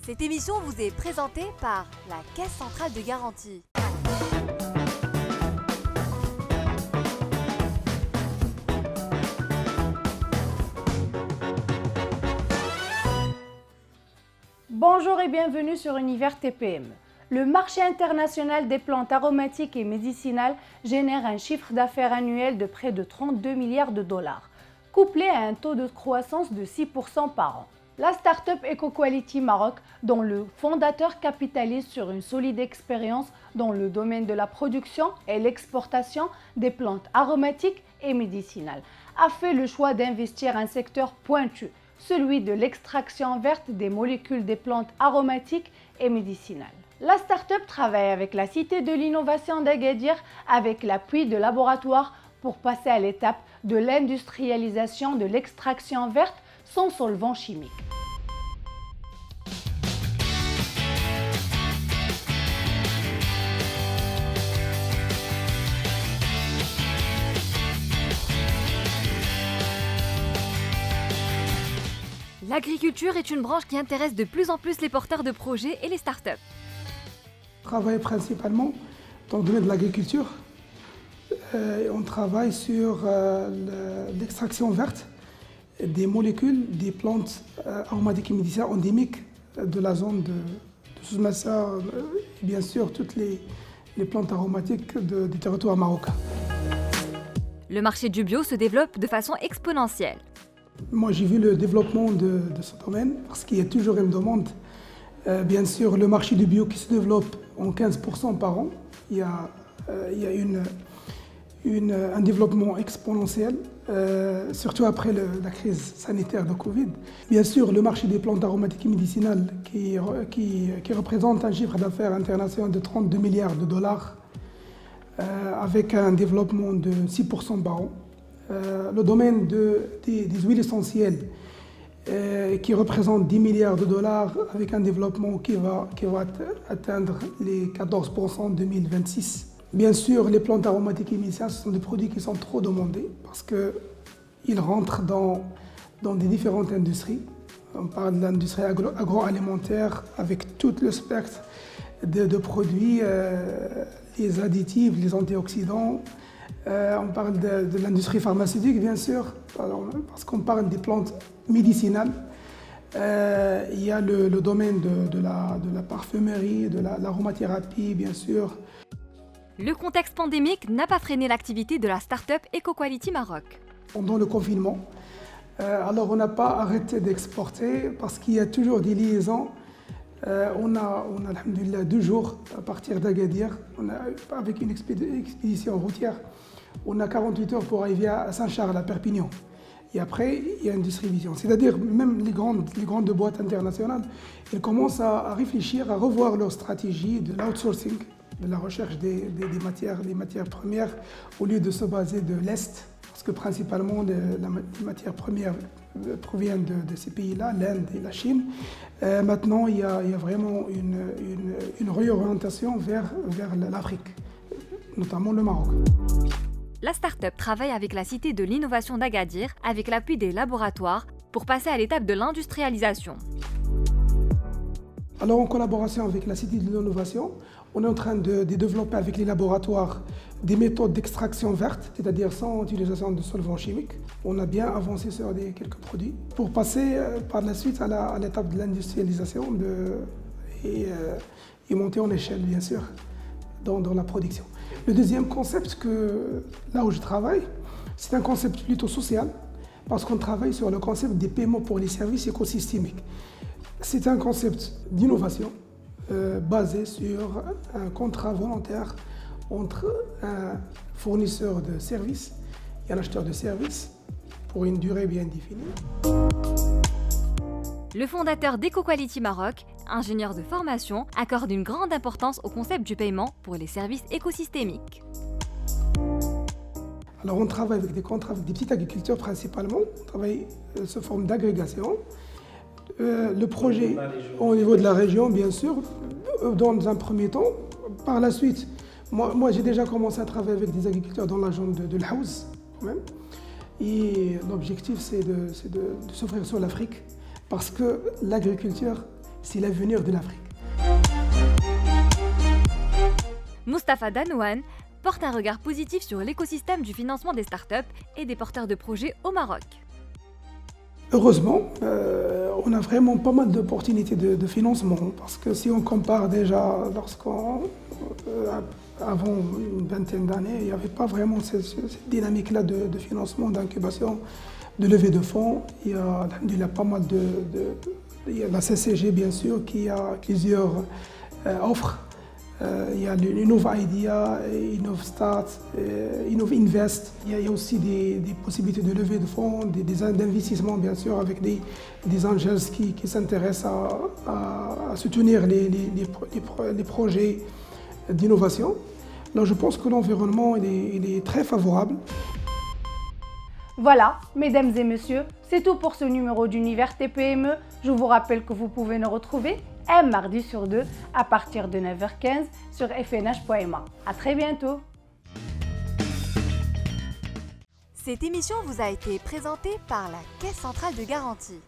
Cette émission vous est présentée par la Caisse centrale de garantie. Bonjour et bienvenue sur Univers TPM. Le marché international des plantes aromatiques et médicinales génère un chiffre d'affaires annuel de près de 32 milliards de dollars, couplé à un taux de croissance de 6% par an. La start-up EcoQuality Maroc, dont le fondateur capitalise sur une solide expérience dans le domaine de la production et l'exportation des plantes aromatiques et médicinales, a fait le choix d'investir un secteur pointu, celui de l'extraction verte des molécules des plantes aromatiques et médicinales. La start-up travaille avec la Cité de l'innovation d'Agadir avec l'appui de laboratoires pour passer à l'étape de l'industrialisation de l'extraction verte sans solvants chimiques. L'agriculture est une branche qui intéresse de plus en plus les porteurs de projets et les startups. On travaille principalement dans le domaine de l'agriculture. On travaille sur l'extraction verte des molécules des plantes aromatiques et médicinales endémiques de la zone de Souss-Massa et bien sûr toutes les plantes aromatiques des territoires marocains. Le marché du bio se développe de façon exponentielle. Moi, j'ai vu le développement de ce domaine parce qu'il y a toujours une demande. Bien sûr, le marché du bio qui se développe en 15% par an. Il y a un développement exponentiel, surtout après la crise sanitaire de Covid. Bien sûr, le marché des plantes aromatiques et médicinales qui représente un chiffre d'affaires international de 32 milliards de dollars avec un développement de 6% par an. Le domaine des huiles essentielles qui représente 10 milliards de dollars avec un développement qui va atteindre les 14% en 2026. Bien sûr, les plantes aromatiques et médicinales, ce sont des produits qui sont trop demandés parce qu'ils rentrent dans des différentes industries. On parle de l'industrie agroalimentaire avec tout le spectre de produits, les additifs, les antioxydants. On parle de l'industrie pharmaceutique, bien sûr, parce qu'on parle des plantes médicinales. Il y a le domaine de la parfumerie, de l'aromathérapie, bien sûr. Le contexte pandémique n'a pas freiné l'activité de la start-up EcoQuality Maroc. Pendant le confinement, alors on n'a pas arrêté d'exporter parce qu'il y a toujours des liaisons. On a alhamdoulilah 2 jours à partir d'Agadir, avec une expédition routière. On a 48 heures pour arriver à Saint-Charles, à Perpignan. Et après, il y a une distribution. C'est-à-dire même les grandes boîtes internationales, elles commencent à réfléchir, à revoir leur stratégie de l'outsourcing, de la recherche des matières premières, au lieu de se baser de l'Est, parce que principalement les matières premières proviennent de ces pays-là, l'Inde et la Chine. Maintenant, il y a vraiment une réorientation vers l'Afrique, notamment le Maroc. La start-up travaille avec la Cité de l'innovation d'Agadir avec l'appui des laboratoires pour passer à l'étape de l'industrialisation. Alors, en collaboration avec la Cité de l'innovation, on est en train de développer avec les laboratoires des méthodes d'extraction verte, c'est-à-dire sans utilisation de solvants chimiques. On a bien avancé sur quelques produits pour passer par la suite à l'étape de l'industrialisation et monter en échelle, bien sûr, dans la production. Le deuxième concept, là où je travaille, c'est un concept plutôt social, parce qu'on travaille sur le concept des paiements pour les services écosystémiques. C'est un concept d'innovation basé sur un contrat volontaire entre un fournisseur de services et un acheteur de services pour une durée bien définie. Le fondateur d'EcoQuality Maroc, ingénieur de formation, accorde une grande importance au concept du paiement pour les services écosystémiques. Alors on travaille avec des contrats avec des petits agriculteurs principalement, on travaille sous forme d'agrégation. Le projet au niveau de la région, bien sûr, dans un premier temps. Par la suite, moi j'ai déjà commencé à travailler avec des agriculteurs dans la zone de l'Haouz, quand même. Et l'objectif, c'est de s'ouvrir sur l'Afrique, parce que l'agriculture, c'est l'avenir de l'Afrique. Moustapha Danouane porte un regard positif sur l'écosystème du financement des startups et des porteurs de projets au Maroc. Heureusement, on a vraiment pas mal d'opportunités de financement parce que si on compare déjà avant une vingtaine d'années, il n'y avait pas vraiment cette dynamique-là de financement, d'incubation, de levée de fonds. Il y a pas mal il y a la CCG bien sûr qui a plusieurs offres. Il y a l'InnovIdea, InnovStart, InnovInvest. Il y a aussi des possibilités de levée de fonds, d'investissement bien sûr avec des angels qui s'intéressent à soutenir les projets d'innovation. Donc je pense que l'environnement il est très favorable. Voilà, mesdames et messieurs, c'est tout pour ce numéro d'Univers TPME. Je vous rappelle que vous pouvez nous retrouver un mardi sur deux à partir de 9h15 sur fnh.ma. À très bientôt. Cette émission vous a été présentée par la Caisse centrale de garantie.